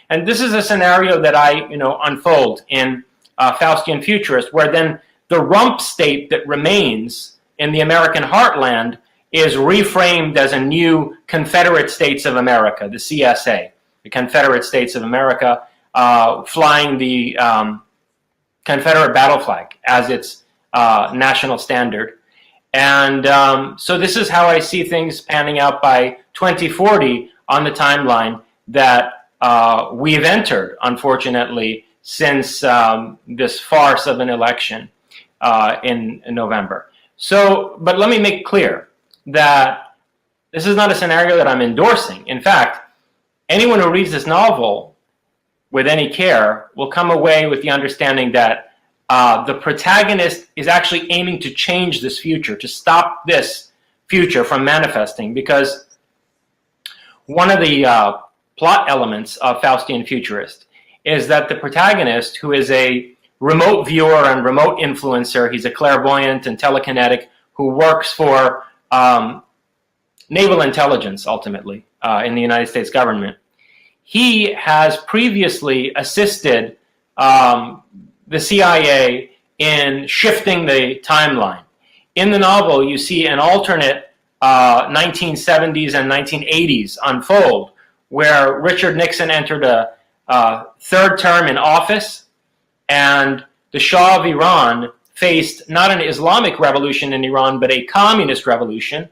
And this is a scenario that I, unfold in Faustian Futurist, where then the rump state that remains in the American heartland is reframed as a new Confederate States of America, the CSA, the Confederate States of America, flying the Confederate battle flag as its national standard. And so this is how I see things panning out by 2040 on the timeline that we've entered, unfortunately, since this farce of an election in November. So, but let me make clear that this is not a scenario that I'm endorsing. In fact, anyone who reads this novel with any care will come away with the understanding that the protagonist is actually aiming to change this future, to stop this future from manifesting, because one of the plot elements of Faustian Futurist is that the protagonist, who is a remote viewer and remote influencer, he's a clairvoyant and telekinetic who works for naval intelligence, ultimately, in the United States government. He has previously assisted the CIA in shifting the timeline. In the novel, you see an alternate 1970s and 1980s unfold, where Richard Nixon entered a third term in office, and the Shah of Iran faced not an Islamic revolution in Iran, but a communist revolution,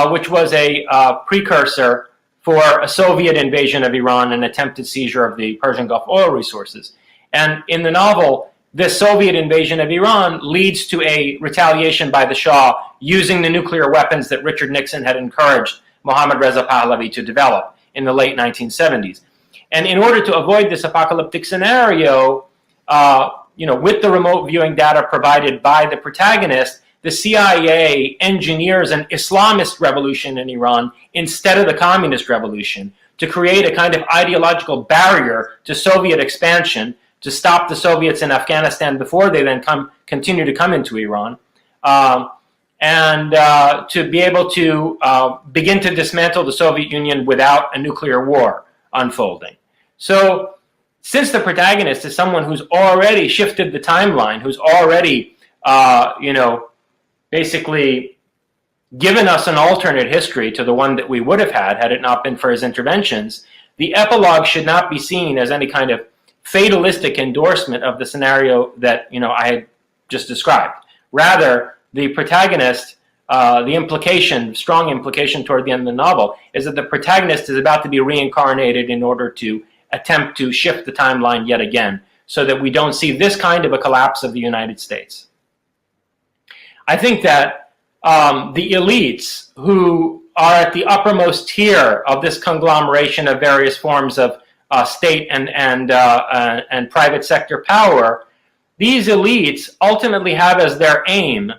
which was a precursor for a Soviet invasion of Iran and attempted seizure of the Persian Gulf oil resources. And in the novel, this Soviet invasion of Iran leads to a retaliation by the Shah using the nuclear weapons that Richard Nixon had encouraged Mohammad Reza Pahlavi to develop in the late 1970s. And in order to avoid this apocalyptic scenario, with the remote viewing data provided by the protagonist, the CIA engineers an Islamist revolution in Iran instead of the communist revolution to create a kind of ideological barrier to Soviet expansion, to stop the Soviets in Afghanistan before they then continue to come into Iran, and to be able to begin to dismantle the Soviet Union without a nuclear war unfolding. So since the protagonist is someone who's already shifted the timeline, who's already, basically given us an alternate history to the one that we would have had it not been for his interventions, the epilogue should not be seen as any kind of fatalistic endorsement of the scenario that I had just described. Rather, the protagonist, the strong implication toward the end of the novel, is that the protagonist is about to be reincarnated in order to attempt to shift the timeline yet again, so that we don't see this kind of a collapse of the United States. I think that the elites who are at the uppermost tier of this conglomeration of various forms of state and private sector power, these elites ultimately have as their aim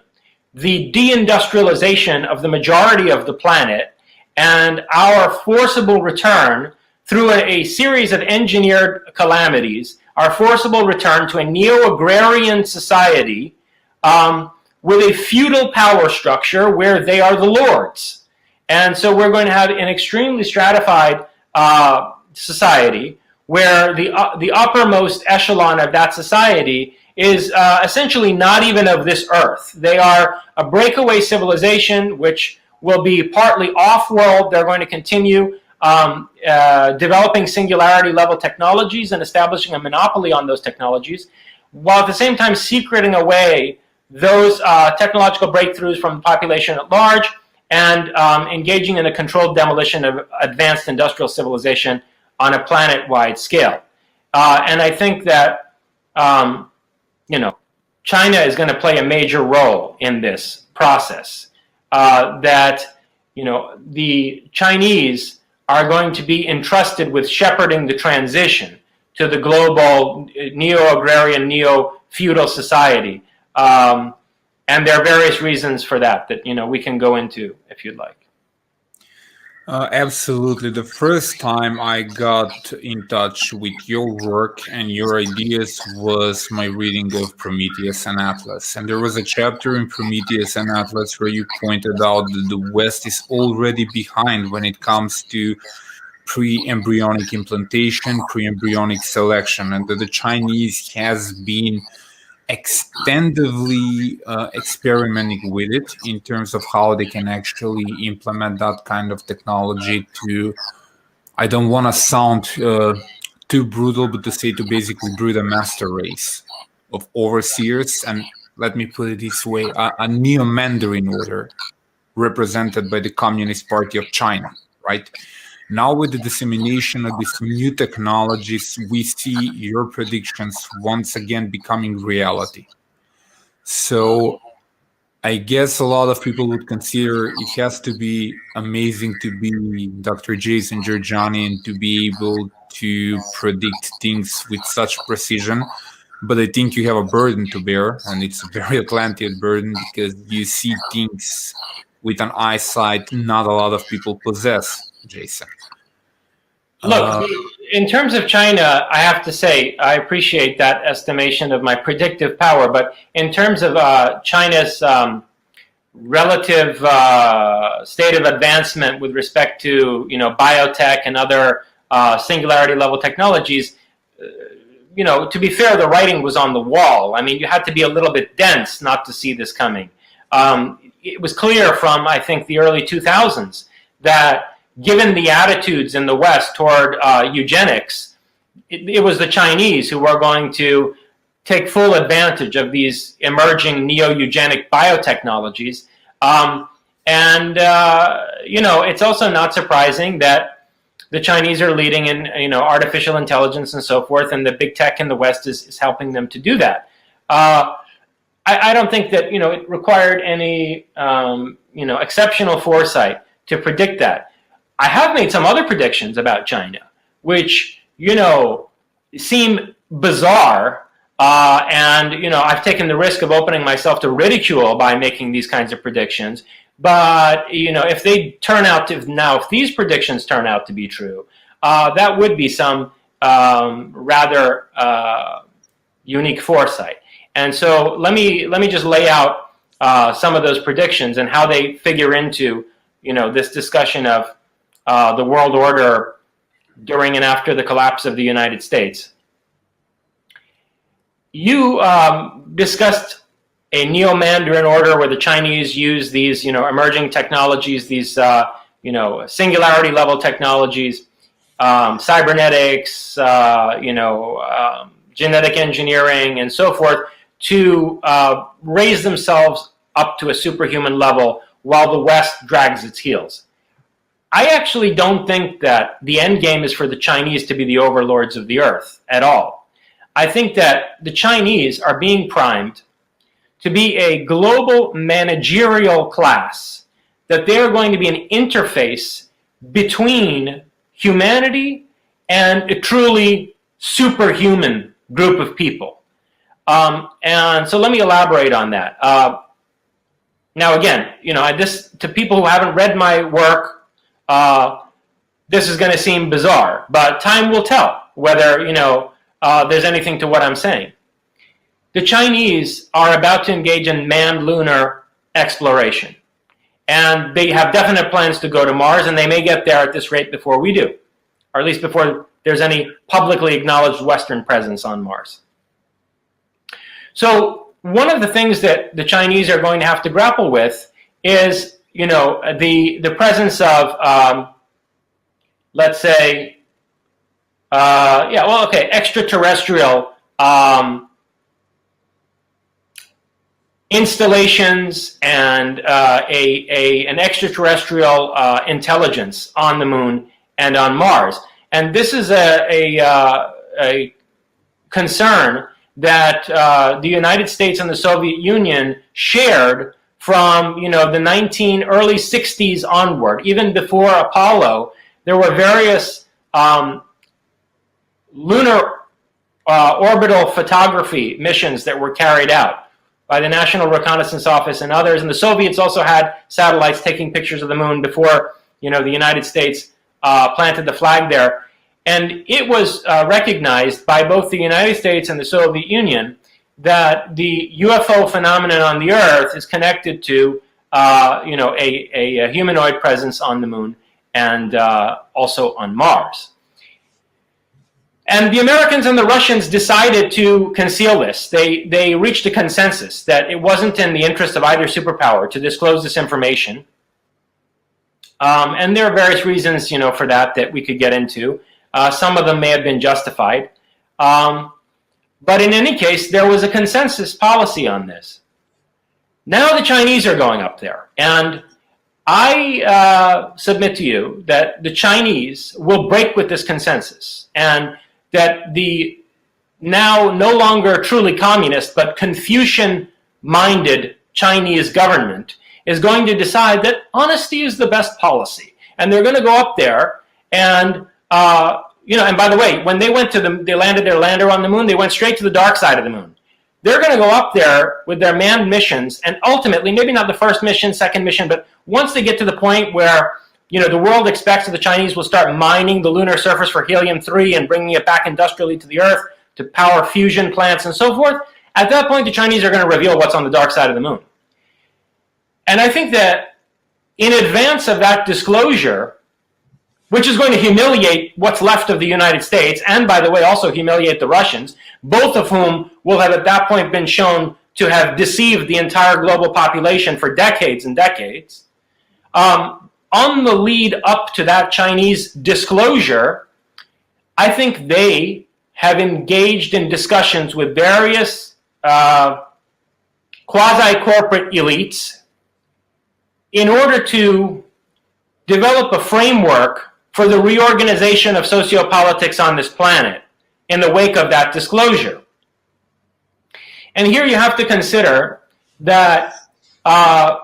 the deindustrialization of the majority of the planet and our forcible return through a series of engineered calamities, our forcible return to a neo-agrarian society with a feudal power structure where they are the lords. And so we're going to have an extremely stratified society where the uppermost echelon of that society is essentially not even of this earth. They are a breakaway civilization which will be partly off-world. They're going to continue developing singularity level technologies and establishing a monopoly on those technologies, while at the same time secreting away those technological breakthroughs from the population at large and engaging in a controlled demolition of advanced industrial civilization on a planet-wide scale. And I think that, China is going to play a major role in this process. The Chinese are going to be entrusted with shepherding the transition to the global neo-agrarian, neo-feudal society. And there are various reasons for that we can go into if you'd like. Absolutely. The first time I got in touch with your work and your ideas was my reading of Prometheus and Atlas. And there was a chapter in Prometheus and Atlas where you pointed out that the West is already behind when it comes to pre-embryonic implantation, pre-embryonic selection, and that the Chinese has been extensively experimenting with it in terms of how they can actually implement that kind of technology to, I don't want to sound too brutal, but to say to basically breed a master race of overseers, and let me put it this way, a neo-Mandarin order represented by the Communist Party of China, right? Now with the dissemination of these new technologies, we see your predictions once again becoming reality. So I guess a lot of people would consider it has to be amazing to be Dr. Jason Georgiani and to be able to predict things with such precision. But I think you have a burden to bear, and it's a very Atlantean burden because you see things with an eyesight not a lot of people possess, Jason. Look, in terms of China, I have to say, I appreciate that estimation of my predictive power, but in terms of China's relative state of advancement with respect to, biotech and other singularity level technologies, to be fair, the writing was on the wall. I mean, you had to be a little bit dense not to see this coming. It was clear from, I think, the early 2000s that given the attitudes in the West toward eugenics, it was the Chinese who were going to take full advantage of these emerging neo-eugenic biotechnologies. It's also not surprising that the Chinese are leading in, artificial intelligence and so forth, and the big tech in the West is helping them to do that. I don't think that, it required any, exceptional foresight to predict that. I have made some other predictions about China, which, seem bizarre. I've taken the risk of opening myself to ridicule by making these kinds of predictions. But, if these predictions turn out to be true, that would be some rather unique foresight. And so let me just lay out some of those predictions and how they figure into, this discussion of the world order during and after the collapse of the United States. You discussed a neo-Mandarin order where the Chinese use these, emerging technologies, these, singularity level technologies, cybernetics, genetic engineering, and so forth, to raise themselves up to a superhuman level while the West drags its heels. I actually don't think that the end game is for the Chinese to be the overlords of the earth at all. I think that the Chinese are being primed to be a global managerial class, that they're going to be an interface between humanity and a truly superhuman group of people. And so let me elaborate on that. Now, again, to people who haven't read my work, this is going to seem bizarre, but time will tell whether, there's anything to what I'm saying. The Chinese are about to engage in manned lunar exploration. And they have definite plans to go to Mars, and they may get there at this rate before we do, or at least before there's any publicly acknowledged Western presence on Mars. So one of the things that the Chinese are going to have to grapple with is, the presence of, let's say, extraterrestrial installations and an extraterrestrial intelligence on the moon and on Mars. And this is a concern that the United States and the Soviet Union shared from the early 60s onward. Even before Apollo, there were various lunar orbital photography missions that were carried out by the National Reconnaissance Office and others. And the Soviets also had satellites taking pictures of the moon before, the United States planted the flag there. And it was recognized by both the United States and the Soviet Union that the UFO phenomenon on the Earth is connected to, a humanoid presence on the moon. and also on Mars. And the Americans and the Russians decided to conceal this. They reached a consensus that it wasn't in the interest of either superpower to disclose this information. And there are various reasons, for that we could get into. Some of them may have been justified. But in any case, there was a consensus policy on this. Now the Chinese are going up there. And I submit to you that the Chinese will break with this consensus, and that the now no longer truly communist but Confucian-minded Chinese government is going to decide that honesty is the best policy. And they're going to go up there and, and by the way, when they landed their lander on the moon, they went straight to the dark side of the moon. They're going to go up there with their manned missions, and ultimately, maybe not the first mission, second mission, but once they get to the point where the world expects that the Chinese will start mining the lunar surface for helium-3 and bringing it back industrially to the Earth to power fusion plants and so forth, at that point, the Chinese are going to reveal what's on the dark side of the moon. And I think that in advance of that disclosure, which is going to humiliate what's left of the United States, and by the way, also humiliate the Russians, both of whom will have at that point been shown to have deceived the entire global population for decades and decades. On the lead up to that Chinese disclosure, I think they have engaged in discussions with various quasi-corporate elites in order to develop a framework for the reorganization of sociopolitics on this planet in the wake of that disclosure. And here you have to consider that, now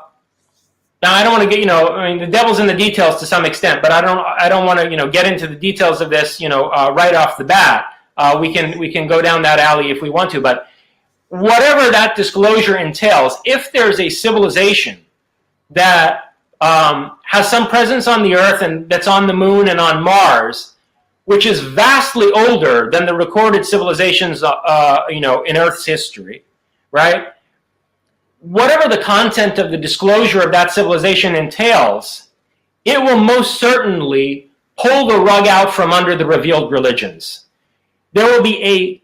I don't want to get, the devil's in the details to some extent, but I don't want to, get into the details of this, right off the bat. We can go down that alley if we want to, but whatever that disclosure entails, if there's a civilization that has some presence on the Earth and that's on the moon and on Mars, which is vastly older than the recorded civilizations, in Earth's history, right? Whatever the content of the disclosure of that civilization entails, it will most certainly pull the rug out from under the revealed religions. There will be a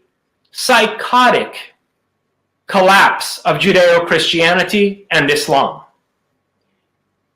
psychotic collapse of Judeo-Christianity and Islam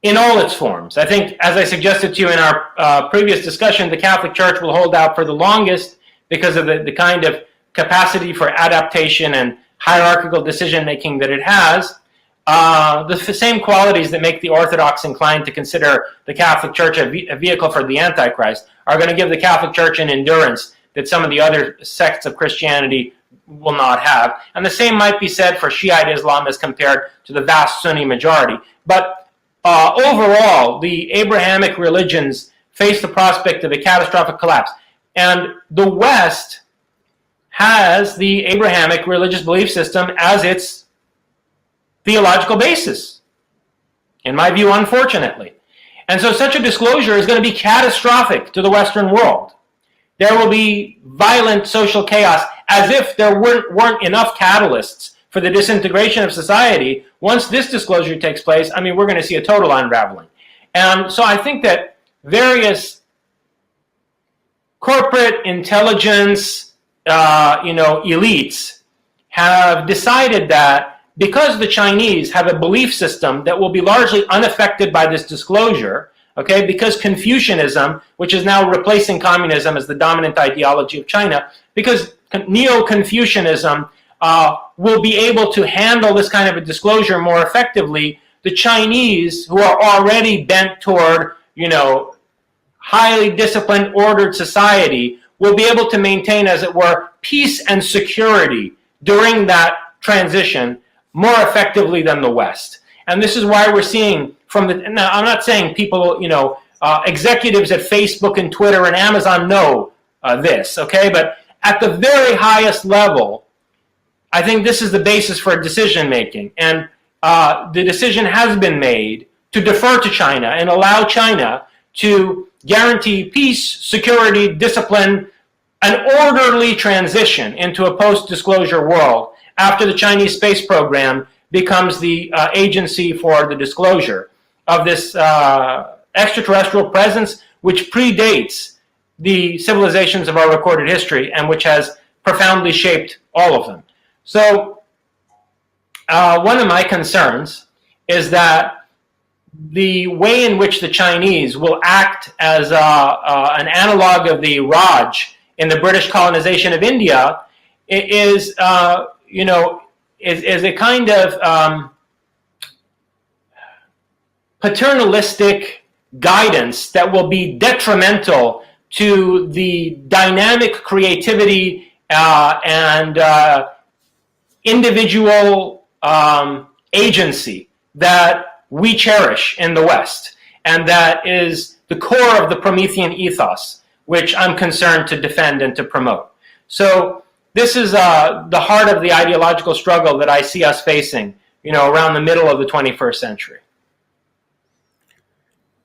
in all its forms. I think, as I suggested to you in our previous discussion, the Catholic Church will hold out for the longest because of the kind of capacity for adaptation and hierarchical decision-making that it has. The same qualities that make the Orthodox inclined to consider the Catholic Church a vehicle for the Antichrist are going to give the Catholic Church an endurance that some of the other sects of Christianity will not have. And the same might be said for Shiite Islam as compared to the vast Sunni majority. But overall, the Abrahamic religions face the prospect of a catastrophic collapse. And the West has the Abrahamic religious belief system as its theological basis, in my view, unfortunately. And so such a disclosure is going to be catastrophic to the Western world. There will be violent social chaos, as if there weren't enough catalysts for the disintegration of society. Once this disclosure takes place, we're going to see a total unraveling. And so I think that various corporate intelligence, elites have decided that because the Chinese have a belief system that will be largely unaffected by this disclosure, okay, because Confucianism, which is now replacing communism as the dominant ideology of China, because Neo-Confucianism will be able to handle this kind of a disclosure more effectively, the Chinese, who are already bent toward, highly disciplined, ordered society, will be able to maintain, as it were, peace and security during that transition more effectively than the West. And this is why we're seeing now I'm not saying people, executives at Facebook and Twitter and Amazon know this, okay? But at the very highest level, I think this is the basis for decision making. And the decision has been made to defer to China and allow China to guarantee peace, security, discipline, an orderly transition into a post-disclosure world after the Chinese space program becomes the agency for the disclosure of this extraterrestrial presence which predates the civilizations of our recorded history and which has profoundly shaped all of them. So one of my concerns is that the way in which the Chinese will act as an analog of the Raj in the British colonization of India is a kind of paternalistic guidance that will be detrimental to the dynamic creativity and individual agency that we cherish in the West, and that is the core of the Promethean ethos, which I'm concerned to defend and to promote. So this is the heart of the ideological struggle that I see us facing, around the middle of the 21st century.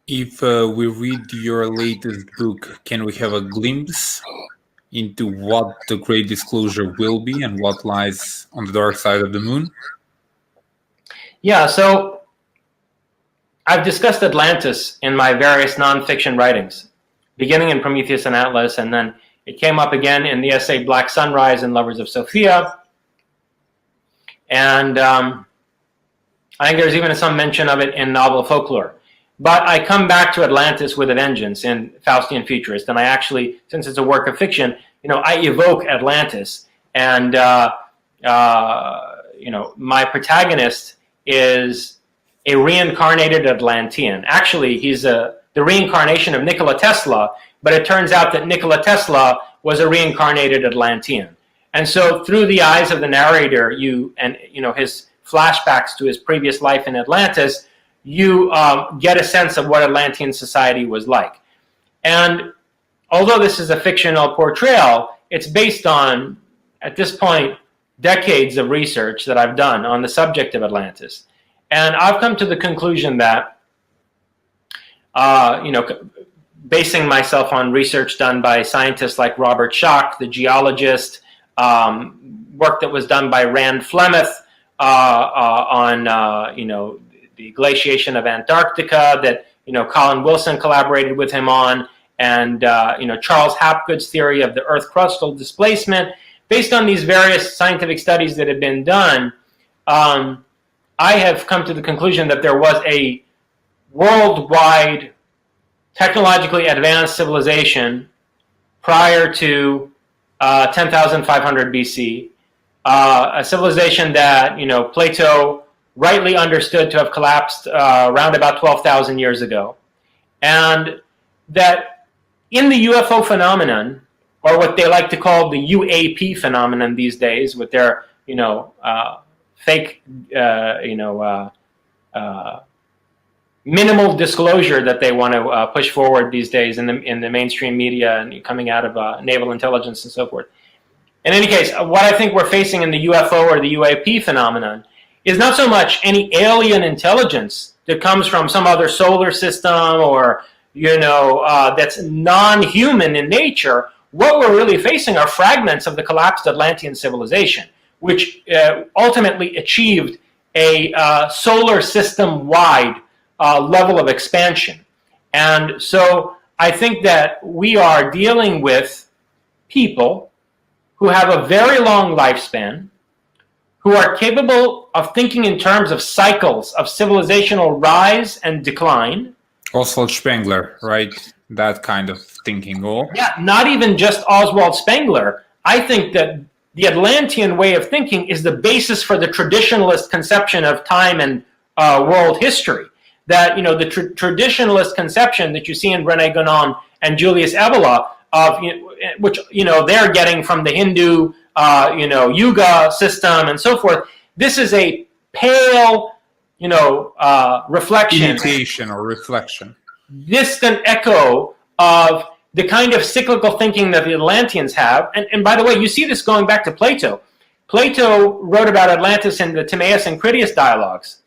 If we read your latest book, can we have a glimpse into what the Great Disclosure will be and what lies on the dark side of the moon? Yeah, so I've discussed Atlantis in my various nonfiction writings, beginning in Prometheus and Atlas, and then it came up again in the essay Black Sunrise and Lovers of Sophia. And I think there's even some mention of it in novel folklore. But I come back to Atlantis with a vengeance in Faustian Futurist, and I actually, since it's a work of fiction, I evoke Atlantis, and my protagonist is a reincarnated Atlantean. Actually, he's the reincarnation of Nikola Tesla, but it turns out that Nikola Tesla was a reincarnated Atlantean. And so, through the eyes of the narrator, his flashbacks to his previous life in Atlantis, you get a sense of what Atlantean society was like. And although this is a fictional portrayal, it's based on, at this point, decades of research that I've done on the subject of Atlantis. And I've come to the conclusion that, basing myself on research done by scientists like Robert Schoch, the geologist, work that was done by Rand Flemeth on, the glaciation of Antarctica that, Colin Wilson collaborated with him on, and, Charles Hapgood's theory of the Earth crustal displacement. Based on these various scientific studies that have been done, I have come to the conclusion that there was a worldwide technologically advanced civilization prior to 10,500 BC, a civilization that, Plato rightly understood to have collapsed around about 12,000 years ago. And that in the UFO phenomenon, or what they like to call the UAP phenomenon these days, with their, fake, minimal disclosure that they want to push forward these days in the mainstream media and coming out of naval intelligence and so forth. In any case, what I think we're facing in the UFO or the UAP phenomenon is not so much any alien intelligence that comes from some other solar system or, that's non-human in nature. What we're really facing are fragments of the collapsed Atlantean civilization, which ultimately achieved a solar system-wide level of expansion. And so I think that we are dealing with people who have a very long lifespan, who are capable of thinking in terms of cycles of civilizational rise and decline. Oswald Spengler, right? That kind of thinking. Yeah, not even just Oswald Spengler. I think that the Atlantean way of thinking is the basis for the traditionalist conception of time and world history. That, the traditionalist conception that you see in René Guénon and Julius Evola, of which, they're getting from the Hindu, Yuga system and so forth. This is a pale, reflection. Imitation or reflection. Distant echo of the kind of cyclical thinking that the Atlanteans have. And by the way, you see this going back to Plato. Plato wrote about Atlantis in the Timaeus and Critias dialogues.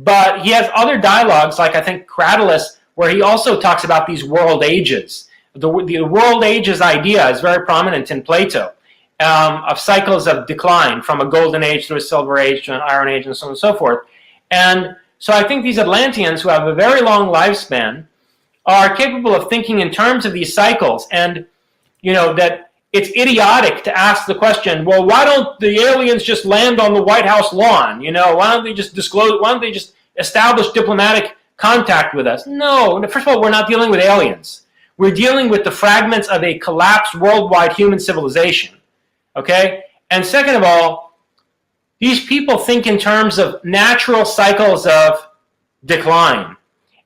But he has other dialogues, like I think Cratylus, where he also talks about these world ages. The world ages idea is very prominent in Plato, of cycles of decline from a golden age to a silver age to an iron age and so on and so forth. And so I think these Atlanteans, who have a very long lifespan, are capable of thinking in terms of these cycles, and that it's idiotic to ask the question, well, why don't the aliens just land on the White House lawn? Why don't they just disclose? Why don't they just establish diplomatic contact with us? No, first of all, we're not dealing with aliens. We're dealing with the fragments of a collapsed worldwide human civilization. Okay? And second of all, these people think in terms of natural cycles of decline.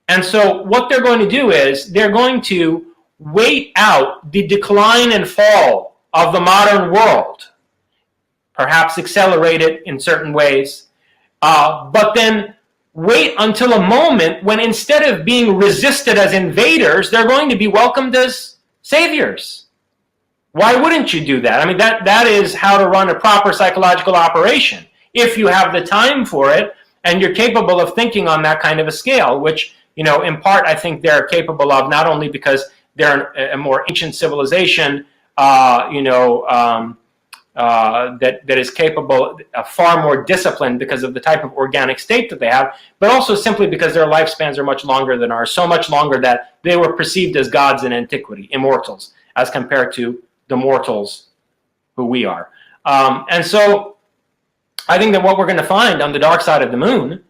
And so what they're going to do is they're going to wait out the decline and fall of the modern world, perhaps accelerate it in certain ways, but then wait until a moment when instead of being resisted as invaders, they're going to be welcomed as saviors. Why wouldn't you do that? I mean, that is how to run a proper psychological operation. If you have the time for it and you're capable of thinking on that kind of a scale, which, in part, I think they're capable of, not only because they're a more ancient civilization, that is capable of far more discipline because of the type of organic state that they have, but also simply because their lifespans are much longer than ours, so much longer that they were perceived as gods in antiquity, immortals, as compared to the mortals who we are. And so I think that what we're going to find on the dark side of the moon,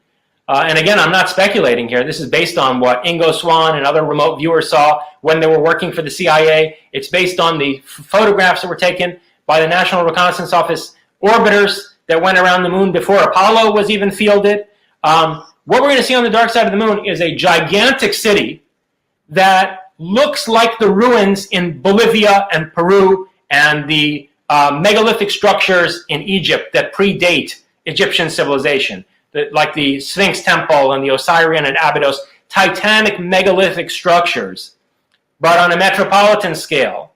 and again, I'm not speculating here. This is based on what Ingo Swann and other remote viewers saw when they were working for the CIA. It's based on the photographs that were taken by the National Reconnaissance Office orbiters that went around the moon before Apollo was even fielded. What we're going to see on the dark side of the moon is a gigantic city that looks like the ruins in Bolivia and Peru and the megalithic structures in Egypt that predate Egyptian civilization, like the Sphinx Temple and the Osirian and Abydos, titanic megalithic structures, but on a metropolitan scale.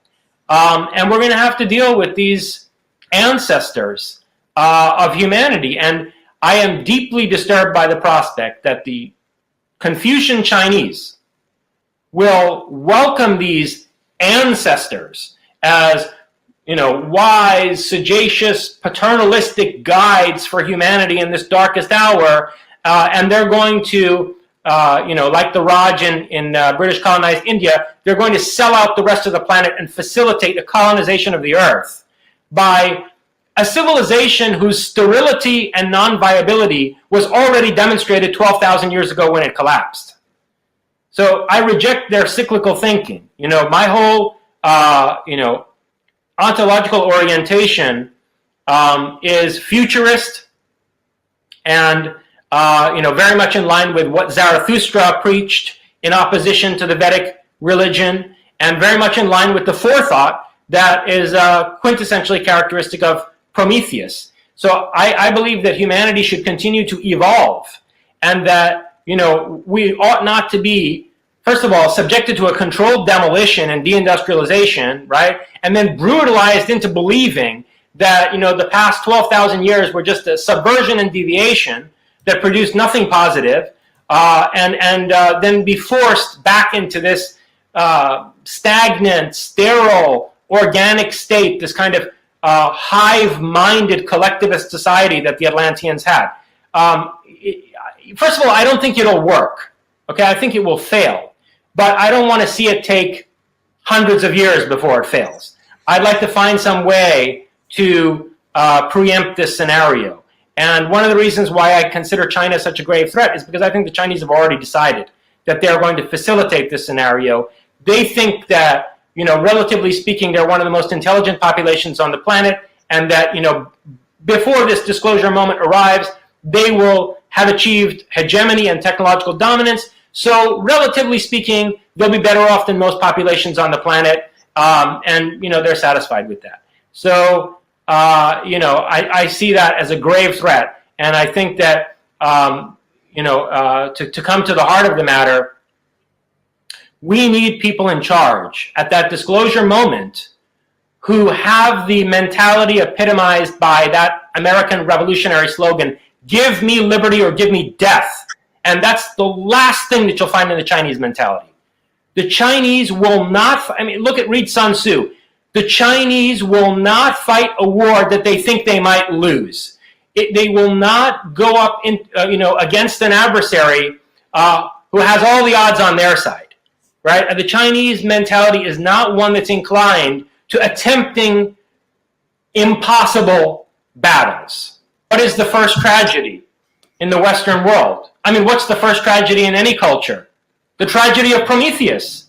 And we're going to have to deal with these ancestors of humanity. And I am deeply disturbed by the prospect that the Confucian Chinese will welcome these ancestors as, wise, sagacious, paternalistic guides for humanity in this darkest hour. And they're going to, like the Raj in British colonized India, they're going to sell out the rest of the planet and facilitate the colonization of the earth by a civilization whose sterility and non-viability was already demonstrated 12,000 years ago when it collapsed. So I reject their cyclical thinking. My whole, ontological orientation is futurist and, very much in line with what Zarathustra preached in opposition to the Vedic religion, and very much in line with the forethought that is quintessentially characteristic of Prometheus. So I believe that humanity should continue to evolve, and that, we ought not to be, first of all, subjected to a controlled demolition and deindustrialization, right? And then brutalized into believing that, the past 12,000 years were just a subversion and deviation that produced nothing positive, and then be forced back into this stagnant, sterile, organic state, this kind of hive-minded collectivist society that the Atlanteans had. First of all, I don't think it'll work. Okay, I think it will fail. But I don't want to see it take hundreds of years before it fails. I'd like to find some way to preempt this scenario. And one of the reasons why I consider China such a grave threat is because I think the Chinese have already decided that they're going to facilitate this scenario. They think that, relatively speaking, they're one of the most intelligent populations on the planet, and that, before this disclosure moment arrives, they will have achieved hegemony and technological dominance. So, relatively speaking, they'll be better off than most populations on the planet, and, they're satisfied with that. So, I see that as a grave threat, and I think that, to come to the heart of the matter, we need people in charge at that disclosure moment who have the mentality epitomized by that American revolutionary slogan, "Give me liberty or give me death." And that's the last thing that you'll find in the Chinese mentality. The Chinese will not, read Sun Tzu. The Chinese will not fight a war that they think they might lose. They will not go up against an adversary who has all the odds on their side, right? The Chinese mentality is not one that's inclined to attempting impossible battles. What is the first tragedy in the Western world? I mean, what's the first tragedy in any culture? The tragedy of Prometheus.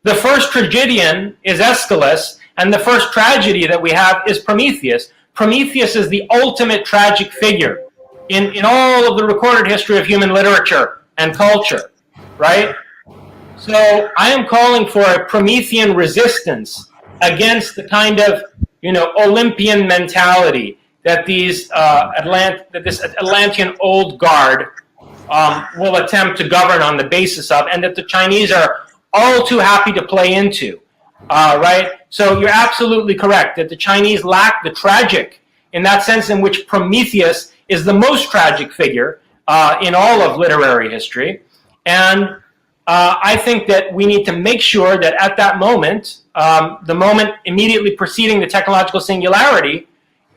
The first tragedian is Aeschylus, and the first tragedy that we have is Prometheus. Prometheus is the ultimate tragic figure in all of the recorded history of human literature and culture, right? So I am calling for a Promethean resistance against the kind of, Olympian mentality that this Atlantean old guard will attempt to govern on the basis of, and that the Chinese are all too happy to play into, right? So you're absolutely correct that the Chinese lack the tragic in that sense in which Prometheus is the most tragic figure in all of literary history. And I think that we need to make sure that at that moment, the moment immediately preceding the technological singularity,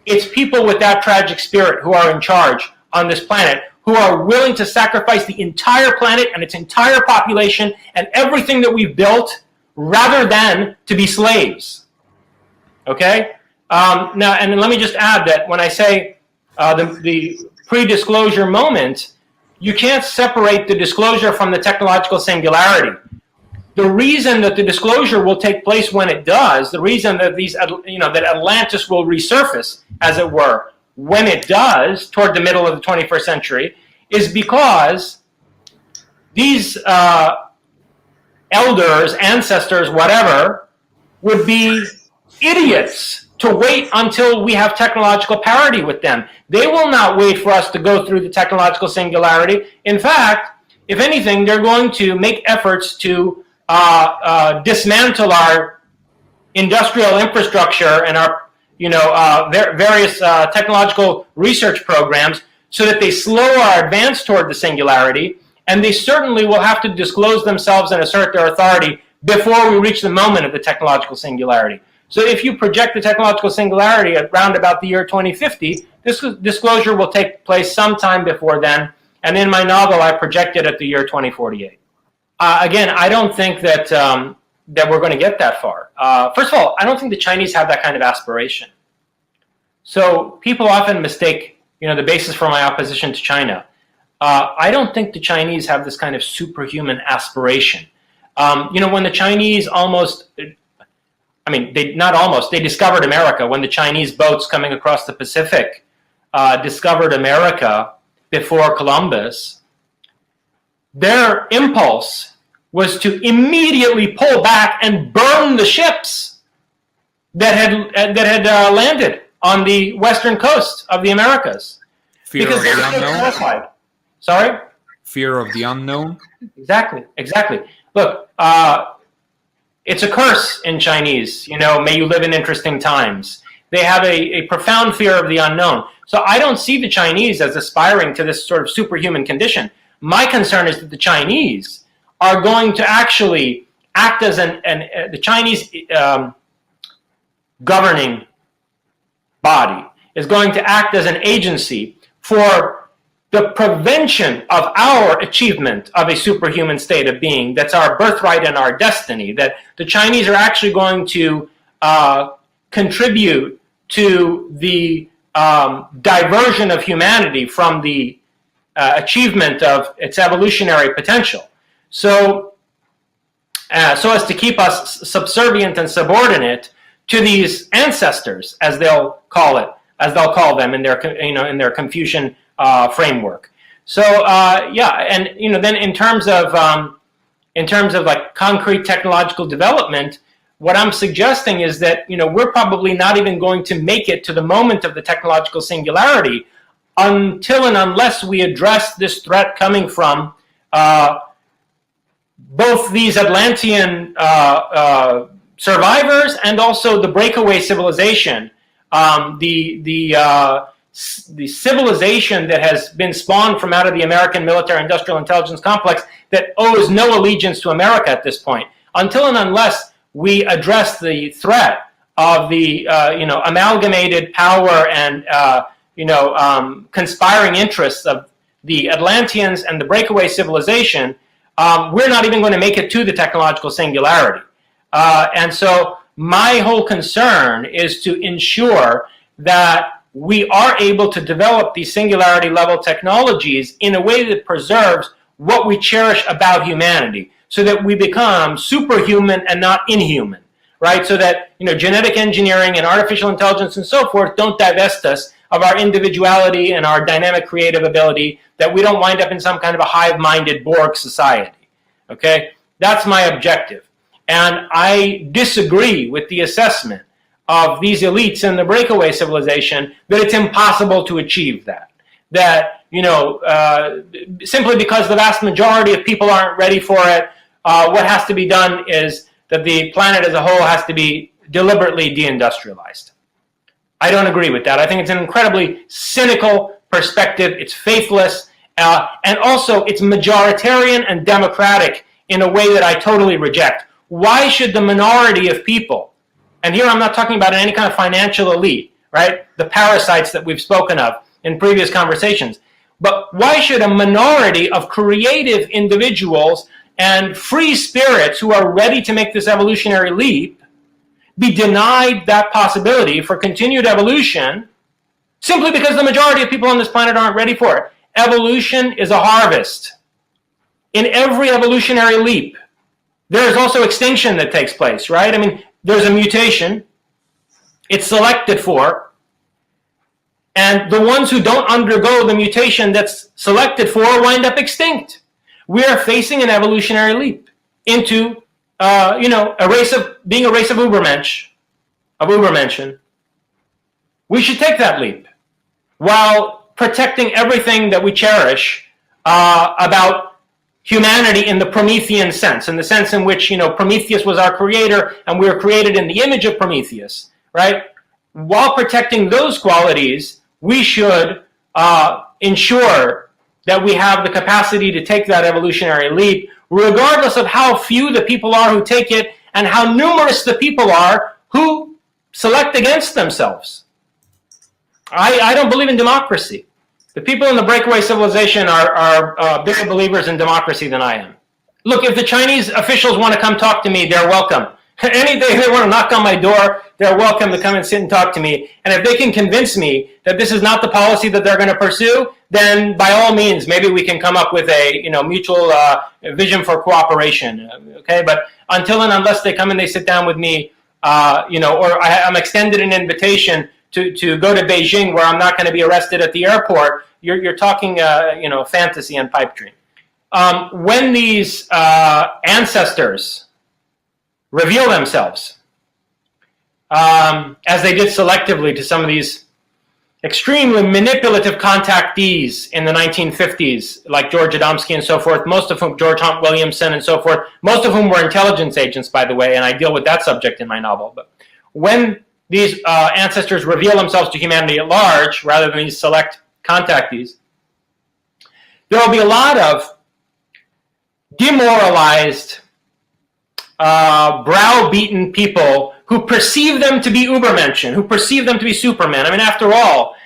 it's people with that tragic spirit who are in charge on this planet, who are willing to sacrifice the entire planet and its entire population and everything that we've built rather than to be slaves. Okay? Now, and let me just add that when I say the pre-disclosure moment, you can't separate the disclosure from the technological singularity. The reason that the disclosure will take place when it does, the reason that that Atlantis will resurface, as it were, when it does, toward the middle of the 21st century, is because these elders, ancestors, whatever, would be idiots to wait until we have technological parity with them. They will not wait for us to go through the technological singularity. In fact, if anything, they're going to make efforts to dismantle our industrial infrastructure and our various technological research programs so that they slow our advance toward the singularity, and they certainly will have to disclose themselves and assert their authority before we reach the moment of the technological singularity. So if you project the technological singularity at round about the year 2050, this disclosure will take place sometime before then, and in my novel I project it at the year 2048. Again, I don't think that that we're going to get that far. First of all, I don't think the Chinese have that kind of aspiration. So people often mistake, the basis for my opposition to China. I don't think the Chinese have this kind of superhuman aspiration. When the Chinese they discovered America, when the Chinese boats coming across the Pacific discovered America before Columbus, their impulse was to immediately pull back and burn the ships that had landed on the western coast of the Americas. Fear because of they the were so unknown? terrified. Sorry? Fear of the unknown? Exactly. Look, it's a curse in Chinese, may you live in interesting times. They have a profound fear of the unknown. So I don't see the Chinese as aspiring to this sort of superhuman condition. My concern is that the Chinese are going to actually act as the Chinese governing body is going to act as an agency for the prevention of our achievement of a superhuman state of being that's our birthright and our destiny, that the Chinese are actually going to contribute to the diversion of humanity from the achievement of its evolutionary potential. So as to keep us subservient and subordinate to these ancestors, as they'll call them in their Confucian framework. So and then in terms of like concrete technological development, what I'm suggesting is that we're probably not even going to make it to the moment of the technological singularity until and unless we address this threat coming from both these Atlantean survivors and also the breakaway civilization, the civilization that has been spawned from out of the American military-industrial intelligence complex that owes no allegiance to America at this point. Until and unless we address the threat of the amalgamated power and conspiring interests of the Atlanteans and the breakaway civilization, we're not even going to make it to the technological singularity. And so my whole concern is to ensure that we are able to develop these singularity level technologies in a way that preserves what we cherish about humanity, so that we become superhuman and not inhuman, right? So that, you know, genetic engineering and artificial intelligence and so forth don't divest us of our individuality and our dynamic creative ability, that we don't wind up in some kind of a hive-minded Borg society, okay? That's my objective. And I disagree with the assessment of these elites in the breakaway civilization that it's impossible to achieve that. That, you know, simply because the vast majority of people aren't ready for it, what has to be done is that the planet as a whole has to be deliberately deindustrialized. I don't agree with that. I think it's an incredibly cynical perspective. It's faithless, and also it's majoritarian and democratic in a way that I totally reject. Why should the minority of people, and here I'm not talking about any kind of financial elite, right? The parasites that we've spoken of in previous conversations, but why should a minority of creative individuals and free spirits who are ready to make this evolutionary leap be denied that possibility for continued evolution simply because the majority of people on this planet aren't ready for it? Evolution is a harvest. In every evolutionary leap, there is also extinction that takes place, right? I mean, there's a mutation, it's selected for, and the ones who don't undergo the mutation that's selected for wind up extinct. We are facing an evolutionary leap into, you know, being a race of Ubermenschen. We should take that leap while protecting everything that we cherish about humanity in the Promethean sense, in the sense in which, you know, Prometheus was our creator and we were created in the image of Prometheus, right? While protecting those qualities, we should ensure that we have the capacity to take that evolutionary leap, regardless of how few the people are who take it and how numerous the people are who select against themselves. I don't believe in democracy. The people in the breakaway civilization are bigger believers in democracy than I am. Look, if the Chinese officials want to come talk to me, they're welcome. Any day they want to knock on my door, they're welcome to come and sit and talk to me. And if they can convince me that this is not the policy that they're going to pursue, then by all means, maybe we can come up with a, you know, mutual vision for cooperation. Okay, but until and unless they come and they sit down with me, you know, or I'm extended an invitation to go to Beijing where I'm not going to be arrested at the airport, you're talking, you know, fantasy and pipe dream. When these ancestors reveal themselves, as they did selectively to some of these extremely manipulative contactees in the 1950s, like George Adamski and so forth, most of whom, George Hunt Williamson and so forth, most of whom were intelligence agents, by the way, and I deal with that subject in my novel. But when these ancestors reveal themselves to humanity at large, rather than these select contactees, there will be a lot of demoralized, browbeaten people who perceive them to be Ubermenschen, who perceive them to be Supermen. I mean, after all,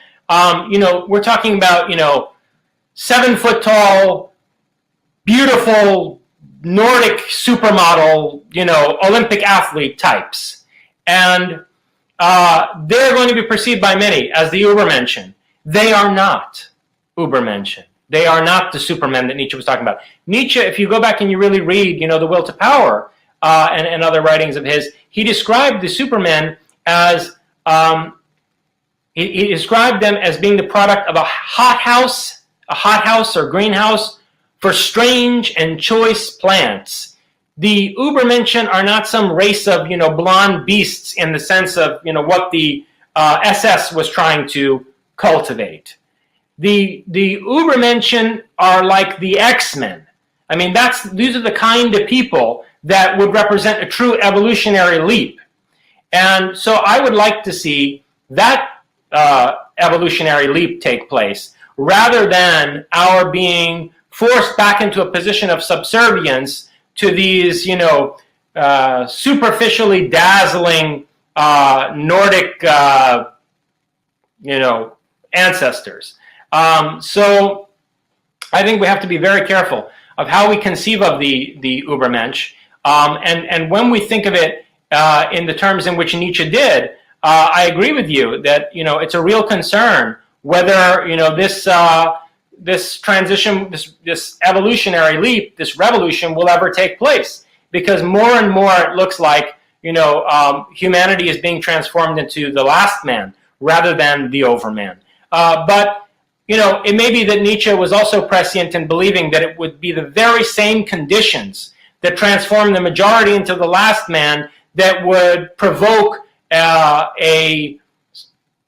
you know, we're talking about, you know, 7 foot tall, beautiful Nordic supermodel, you know, Olympic athlete types. And they're going to be perceived by many as the Ubermenschen. They are not Ubermenschen. They are not the Supermen that Nietzsche was talking about. Nietzsche, if you go back and you really read, you know, The Will to Power and other writings of his, he described the Supermen as, he described them as being the product of a hothouse or greenhouse for strange and choice plants. The Ubermenschen are not some race of, you know, blonde beasts in the sense of, you know, what the SS was trying to cultivate. The Ubermenschen are like the X-Men. I mean, these are the kind of people that would represent a true evolutionary leap. And so I would like to see that evolutionary leap take place, rather than our being forced back into a position of subservience to these, you know, superficially dazzling Nordic, you know, ancestors. So I think we have to be very careful of how we conceive of the Übermensch. And when we think of it in the terms in which Nietzsche did, I agree with you that, it's a real concern whether, this transition, this evolutionary leap, this revolution will ever take place. Because more and more it looks like, humanity is being transformed into the last man rather than the overman. But it may be that Nietzsche was also prescient in believing that it would be the very same conditions that transform the majority into the last man that would provoke a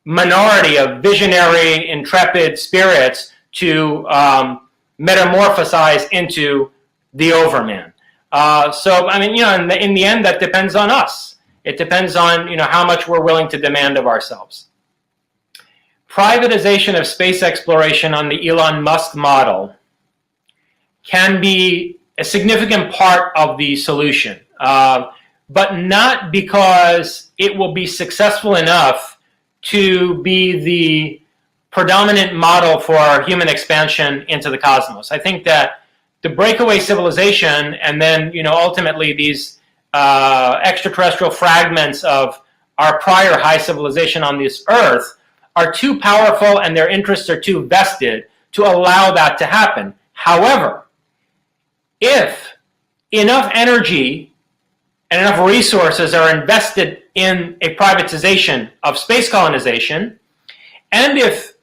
minority of visionary, intrepid spirits to metamorphosize into the overman. So, I mean, in the end, that depends on us. It depends on, how much we're willing to demand of ourselves. Privatization of space exploration on the Elon Musk model can be a significant part of the solution, but not because it will be successful enough to be the predominant model for human expansion into the cosmos. I think that the breakaway civilization and then, ultimately these extraterrestrial fragments of our prior high civilization on this Earth are too powerful and their interests are too vested to allow that to happen. However, if enough energy and enough resources are invested in a privatization of space colonization, and if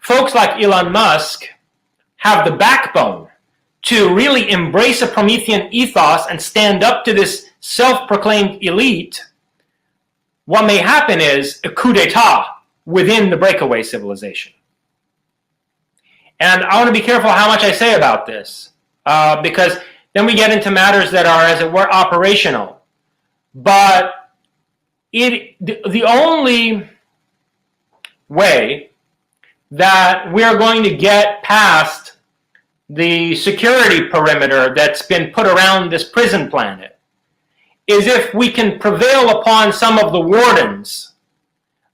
folks like Elon Musk have the backbone to really embrace a Promethean ethos and stand up to this self-proclaimed elite, what may happen is a coup d'etat within the breakaway civilization. And I want to be careful how much I say about this, because then we get into matters that are, as it were, operational. But the only way that we're going to get past the security perimeter that's been put around this prison planet is if we can prevail upon some of the wardens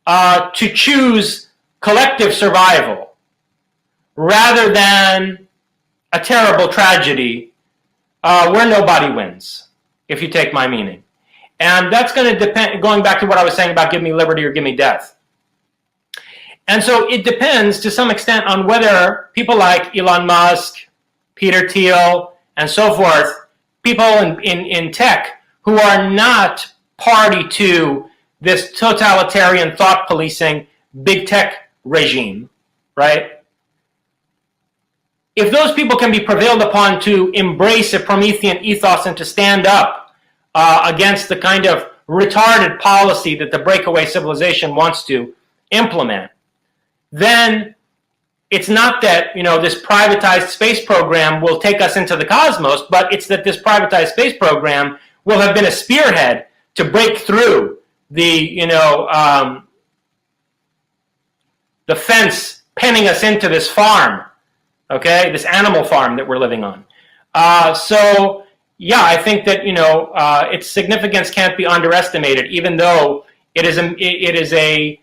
to choose collective survival rather than a terrible tragedy where nobody wins, if you take my meaning. And that's going to depend, going back to what I was saying about give me liberty or give me death. And so it depends to some extent on whether people like Elon Musk, Peter Thiel, and so forth, people in tech who are not party to this totalitarian thought policing big tech regime, right? If those people can be prevailed upon to embrace a Promethean ethos and to stand up against the kind of retarded policy that the breakaway civilization wants to implement, then it's not that, this privatized space program will take us into the cosmos, but it's that this privatized space program will have been a spearhead to break through the, the fence penning us into this farm, okay, this animal farm that we're living on. So, yeah, I think that, its significance can't be underestimated, even though it is a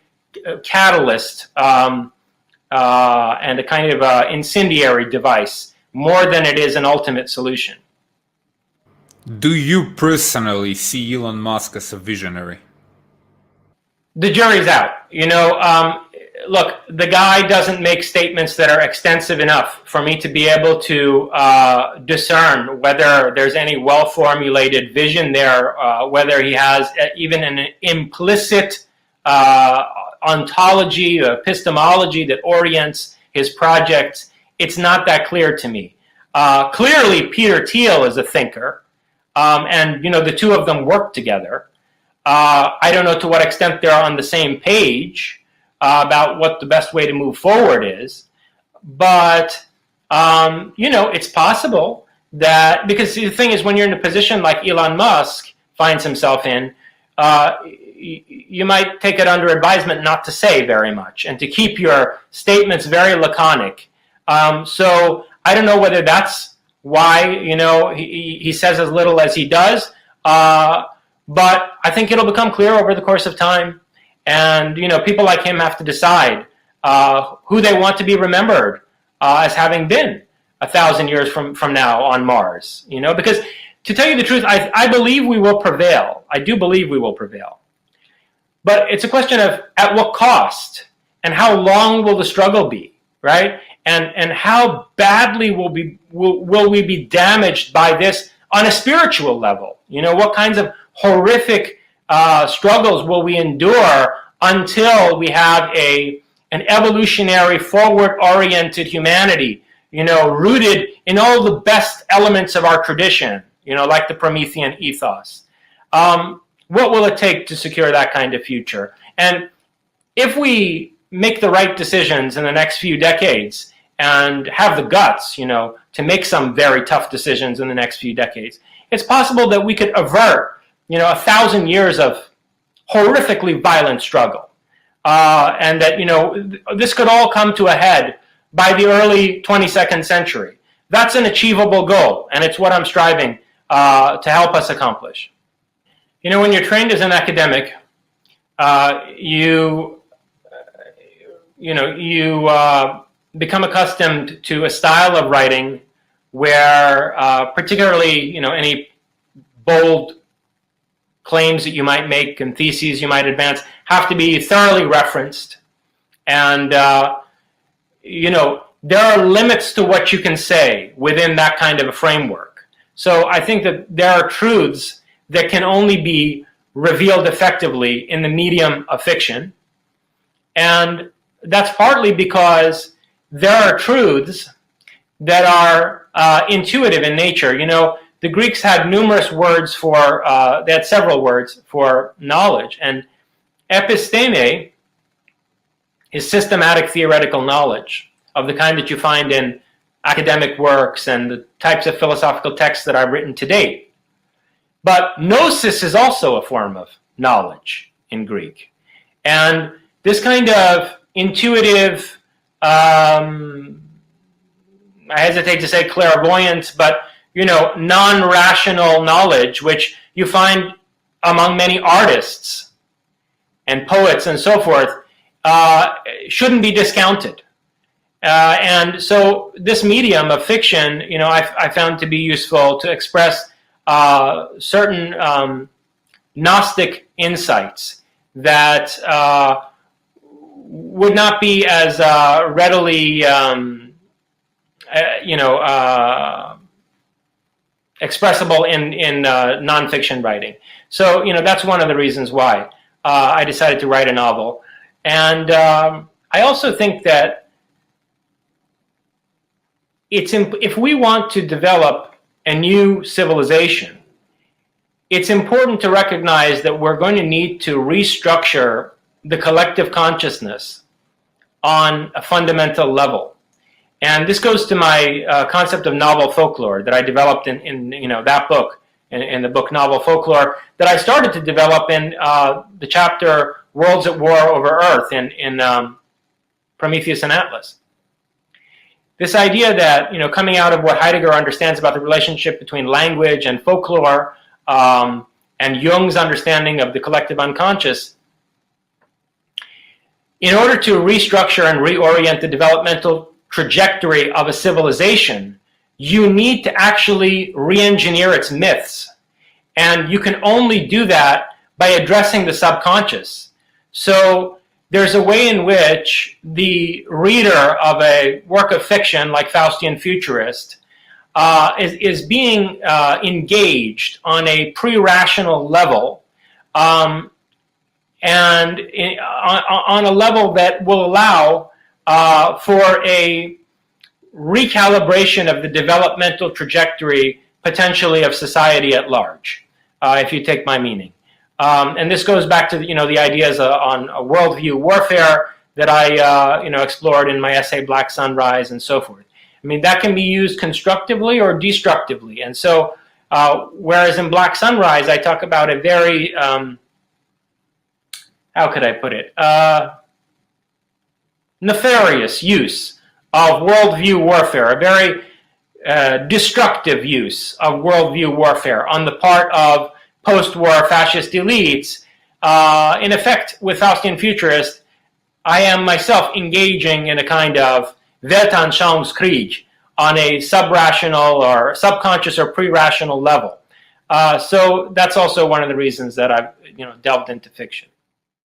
catalyst and a kind of incendiary device more than it is an ultimate solution. Do you personally see Elon Musk as a visionary? The jury's out. Look, the guy doesn't make statements that are extensive enough for me to be able to discern whether there's any well-formulated vision there, whether he has even an implicit ontology, epistemology that orients his projects. It's not that clear to me. Clearly, Peter Thiel is a thinker, and the two of them work together. I don't know to what extent they're on the same page about what the best way to move forward is, but it's possible that, because the thing is, when you're in a position like Elon Musk finds himself in, you might take it under advisement not to say very much and to keep your statements very laconic. So I don't know whether that's why he says as little as he does, but I think it'll become clear over the course of time. And people like him have to decide who they want to be remembered as having been 1,000 years from now on Mars, because to tell you the truth, I believe we will prevail. I do believe we will prevail. But it's a question of at what cost and how long will the struggle be, right? And how badly will we be damaged by this on a spiritual level? What kinds of horrific struggles will we endure until we have an evolutionary, forward-oriented humanity, rooted in all the best elements of our tradition, like the Promethean ethos. What will it take to secure that kind of future? And if we make the right decisions in the next few decades and have the guts, to make some very tough decisions in the next few decades, it's possible that we could avert, 1,000 years of horrifically violent struggle. And that, this could all come to a head by the early 22nd century. That's an achievable goal, and it's what I'm striving to help us accomplish. When you're trained as an academic, you become accustomed to a style of writing where, particularly, any bold claims that you might make and theses you might advance have to be thoroughly referenced. And, there are limits to what you can say within that kind of a framework. So I think that there are truths that can only be revealed effectively in the medium of fiction. And that's partly because there are truths that are intuitive in nature. The Greeks had numerous words for, they had several words for knowledge. And episteme is systematic theoretical knowledge of the kind that you find in academic works and the types of philosophical texts that I've written to date. But gnosis is also a form of knowledge in Greek. And this kind of intuitive, I hesitate to say clairvoyance, but, non-rational knowledge, which you find among many artists and poets and so forth, shouldn't be discounted. And so this medium of fiction, I found to be useful to express certain Gnostic insights that would not be as readily, expressible in nonfiction writing. So, that's one of the reasons why I decided to write a novel. And I also think that if we want to develop a new civilization, it's important to recognize that we're going to need to restructure the collective consciousness on a fundamental level. And this goes to my concept of novel folklore that I developed in that book, in the book Novel Folklore, that I started to develop in the chapter Worlds at War Over Earth in Prometheus and Atlas. This idea that, coming out of what Heidegger understands about the relationship between language and folklore, and Jung's understanding of the collective unconscious, in order to restructure and reorient the developmental trajectory of a civilization, you need to actually re-engineer its myths. And you can only do that by addressing the subconscious. So there's a way in which the reader of a work of fiction like Faustian Futurist is being engaged on a pre-rational level, and on a level that will allow for a recalibration of the developmental trajectory, potentially of society at large, if you take my meaning. And this goes back to the ideas on a worldview warfare that I explored in my essay Black Sunrise and so forth. I mean, that can be used constructively or destructively. And so, whereas in Black Sunrise, I talk about a very, how could I put it, nefarious use of worldview warfare, a very destructive use of worldview warfare on the part of post-war fascist elites. In effect, with Faustian Futurist, I am myself engaging in a kind of Weltanschauungskrieg on a sub-rational or subconscious or pre-rational level. So that's also one of the reasons that I've delved into fiction.